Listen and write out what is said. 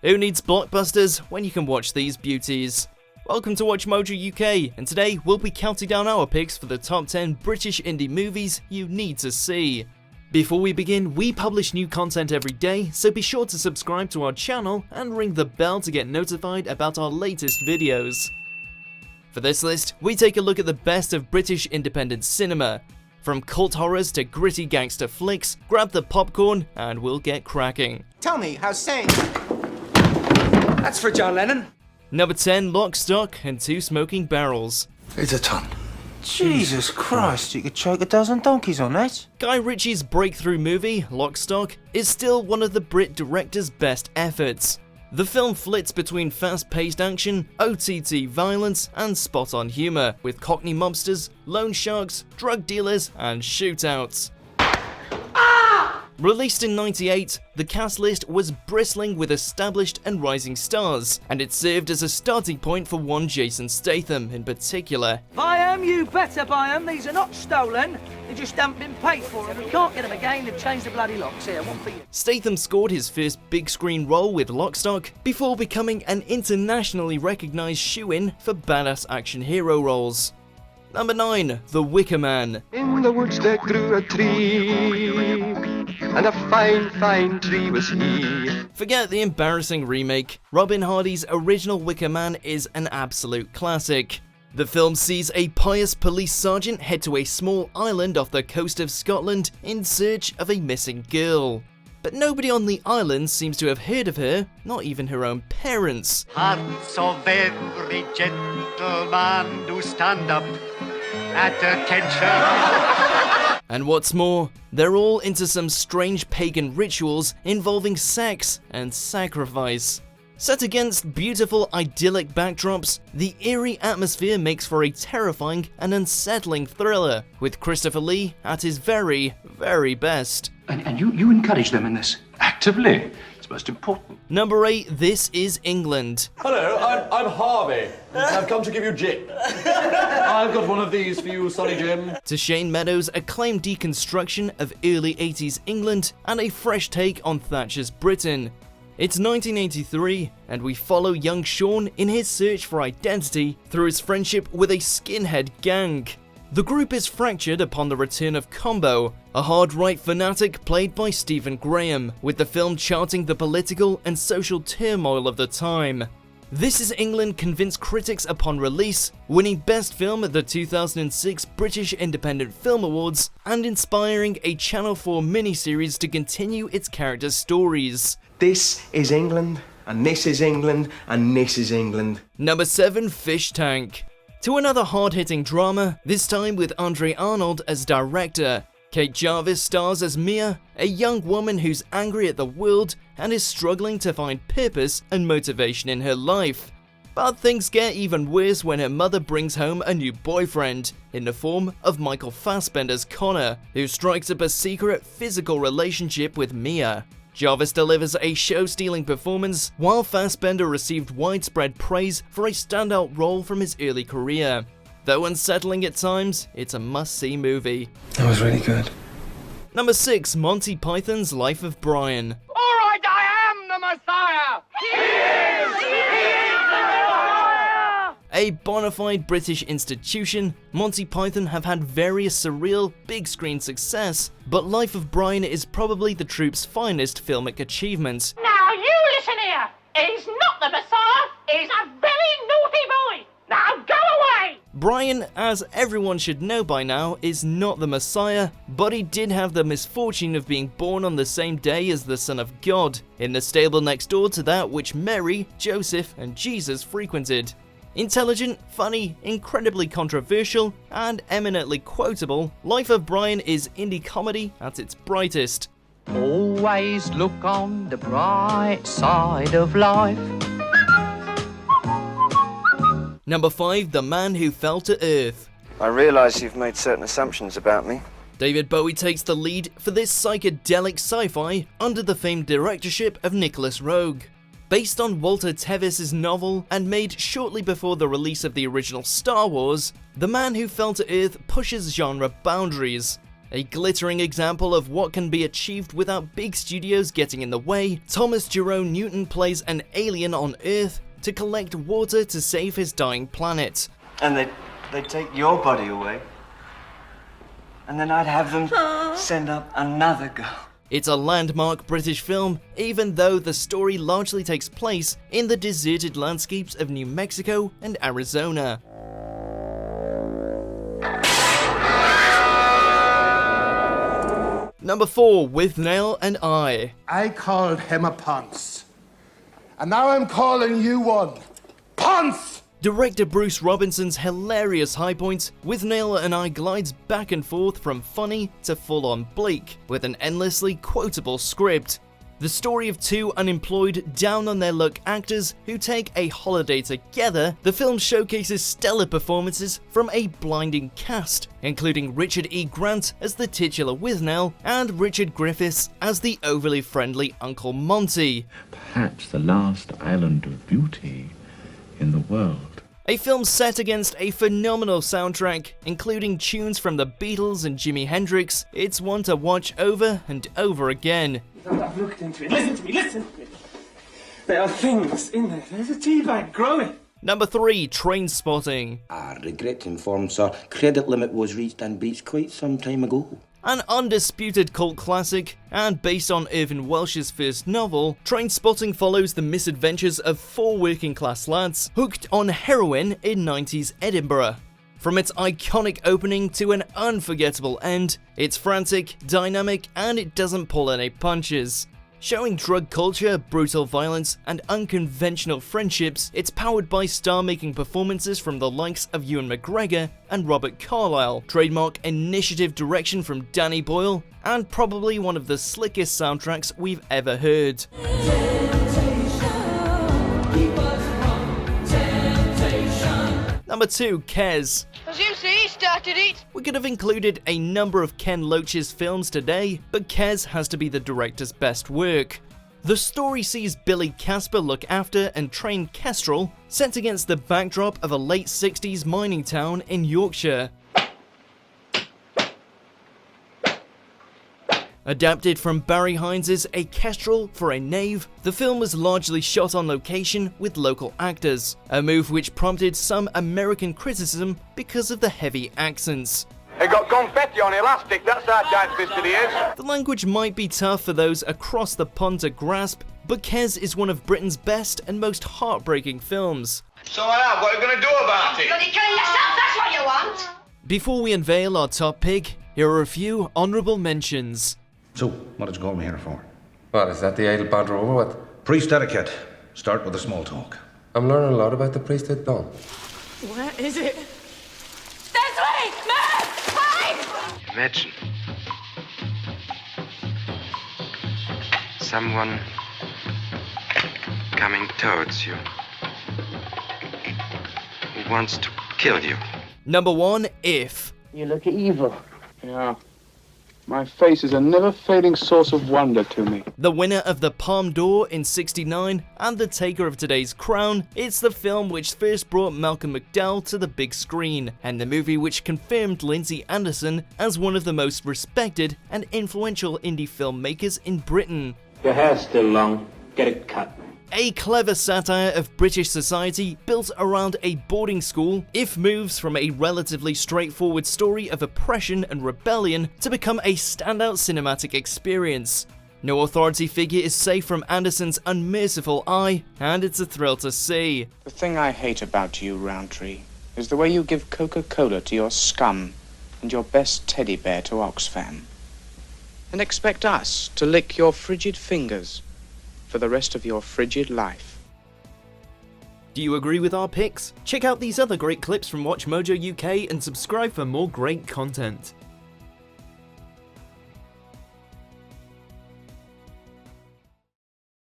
Who needs blockbusters when you can watch these beauties? Welcome to Watch Mojo UK, and today we'll be counting down our picks for the top 10 British indie movies you need to see. Before we begin, we publish new content every day, so be sure to subscribe to our channel and ring the bell to get notified about our latest videos. For this list, we take a look at the best of British independent cinema. From cult horrors to gritty gangster flicks, grab the popcorn and we'll get cracking. Tell me, how's saying? That's for John Lennon. Number 10, Lock, Stock and Two Smoking Barrels. It's a ton. Jesus Christ, you could choke a dozen donkeys on that. Guy Ritchie's breakthrough movie, Lock, Stock, is still one of the Brit director's best efforts. The film flits between fast-paced action, OTT violence, and spot-on humour, with cockney mobsters, loan sharks, drug dealers, and shootouts. Released in '98, the cast list was bristling with established and rising stars, and it served as a starting point for one Jason Statham in particular. Buy 'em, you better buy 'em. These are not stolen. They just haven't been paid for, and we can't get them again. They've changed the bloody locks. Here, one for you. Statham scored his first big screen role with Lock, Stock before becoming an internationally recognised shoo-in for badass action hero roles. Number 9, The Wicker Man. In the woods there grew a tree, and a fine, fine tree was he. Forget the embarrassing remake. Robin Hardy's original Wicker Man is an absolute classic. The film sees a pious police sergeant head to a small island off the coast of Scotland in search of a missing girl. But nobody on the island seems to have heard of her, not even her own parents. Hearts of every gentleman do stand up at attention. And what's more, they're all into some strange pagan rituals involving sex and sacrifice. Set against beautiful idyllic backdrops, the eerie atmosphere makes for a terrifying and unsettling thriller, with Christopher Lee at his very, very best. And you encourage them in this? Actively? It's most important. Number 8, This Is England. Hello, I'm Harvey. I've come to give you Jip. I've got one of these for you, Sonny Jim. To Shane Meadows' acclaimed deconstruction of early 80s England and a fresh take on Thatcher's Britain. It's 1983, and we follow young Sean in his search for identity through his friendship with a skinhead gang. The group is fractured upon the return of Combo, a hard-right fanatic played by Stephen Graham, with the film charting the political and social turmoil of the time. This Is England convinced critics upon release, winning Best Film at the 2006 British Independent Film Awards, and inspiring a Channel 4 miniseries to continue its characters' stories. This is England, and this is England, and this is England. Number 7, Fish Tank. To another hard-hitting drama, this time with Andre Arnold as director. Kate Jarvis stars as Mia, a young woman who's angry at the world and is struggling to find purpose and motivation in her life. But things get even worse when her mother brings home a new boyfriend, in the form of Michael Fassbender's Connor, who strikes up a secret physical relationship with Mia. Jarvis delivers a show-stealing performance, while Fassbender received widespread praise for a standout role from his early career. Though unsettling at times, it's a must-see movie. That was really good. Number 6, Monty Python's Life of Brian. All right, I am the Messiah. A bona fide British institution, Monty Python have had various surreal, big-screen success, but Life of Brian is probably the troupe's finest filmic achievement. Now you listen here. He's not the Messiah. He's a very naughty boy. Now go away. Brian, as everyone should know by now, is not the Messiah, but he did have the misfortune of being born on the same day as the Son of God, in the stable next door to that which Mary, Joseph, and Jesus frequented. Intelligent, funny, incredibly controversial, and eminently quotable, Life of Brian is indie comedy at its brightest. Always look on the bright side of life. Number 5, The Man Who Fell to Earth. I realise you've made certain assumptions about me. David Bowie takes the lead for this psychedelic sci-fi under the famed directorship of Nicholas Roeg. Based on Walter Tevis' novel and made shortly before the release of the original Star Wars, The Man Who Fell to Earth pushes genre boundaries. A glittering example of what can be achieved without big studios getting in the way, Thomas Jerome Newton plays an alien on Earth to collect water to save his dying planet. And they'd take your body away. And then I'd have them send up another girl. It's a landmark British film, even though the story largely takes place in the deserted landscapes of New Mexico and Arizona. Number 4, Withnail and I. I called him a ponce. And now I'm calling you one. Ponce! Director Bruce Robinson's hilarious high points, Withnail and I glides back and forth from funny to full-on bleak, with an endlessly quotable script. The story of two unemployed, down-on-their-luck actors who take a holiday together, the film showcases stellar performances from a blinding cast, including Richard E. Grant as the titular Withnail and Richard Griffiths as the overly friendly Uncle Monty. Perhaps the last island of beauty in the world. A film set against a phenomenal soundtrack, including tunes from the Beatles and Jimi Hendrix. It's one to watch over and over again. I've looked into it. Listen to me, listen to me. There are things in there. There's a tea bag growing. Number 3, Trainspotting. I regret to inform, sir, credit limit was reached on beats quite some time ago. An undisputed cult classic, and based on Irvin Welsh's first novel, Trainspotting follows the misadventures of 4 working-class lads hooked on heroin in 90s Edinburgh. From its iconic opening to an unforgettable end, it's frantic, dynamic, and it doesn't pull any punches. Showing drug culture, brutal violence, and unconventional friendships, it's powered by star-making performances from the likes of Ewan McGregor and Robert Carlyle, trademark initiative direction from Danny Boyle, and probably one of the slickest soundtracks we've ever heard. Number 2, Kes. As you see, he started it. We could have included a number of Ken Loach's films today, but Kes has to be the director's best work. The story sees Billy Casper look after and train Kestrel, set against the backdrop of a late 60s mining town in Yorkshire. Adapted from Barry Hines' A Kestrel for a Knave, the film was largely shot on location with local actors, a move which prompted some American criticism because of the heavy accents. It got confetti on elastic, that's how tight-fisted he is. The language might be tough for those across the pond to grasp, but Kes is one of Britain's best and most heartbreaking films. So what are you going to do about it? Bloody killing yourself, that's what you want. Before we unveil our top pick, here are a few honourable mentions. So, what did you call me here for? What, is that the idle banter over with? Priest etiquette. Start with the small talk. I'm learning a lot about the priesthood, Don. Where is it? This way! Move! Hide! Imagine someone coming towards you who wants to kill you. Number 1, If. You look evil. Yeah. My face is a never-fading source of wonder to me. The winner of the Palme d'Or in '69 and the taker of today's crown, it's the film which first brought Malcolm McDowell to the big screen, and the movie which confirmed Lindsay Anderson as one of the most respected and influential indie filmmakers in Britain. Your hair's still long. Get it cut. A clever satire of British society built around a boarding school, If moves from a relatively straightforward story of oppression and rebellion to become a standout cinematic experience. No authority figure is safe from Anderson's unmerciful eye, and it's a thrill to see. The thing I hate about you, Roundtree, is the way you give Coca-Cola to your scum and your best teddy bear to Oxfam, and expect us to lick your frigid fingers for the rest of your frigid life. Do you agree with our picks? Check out these other great clips from WatchMojo UK and subscribe for more great content.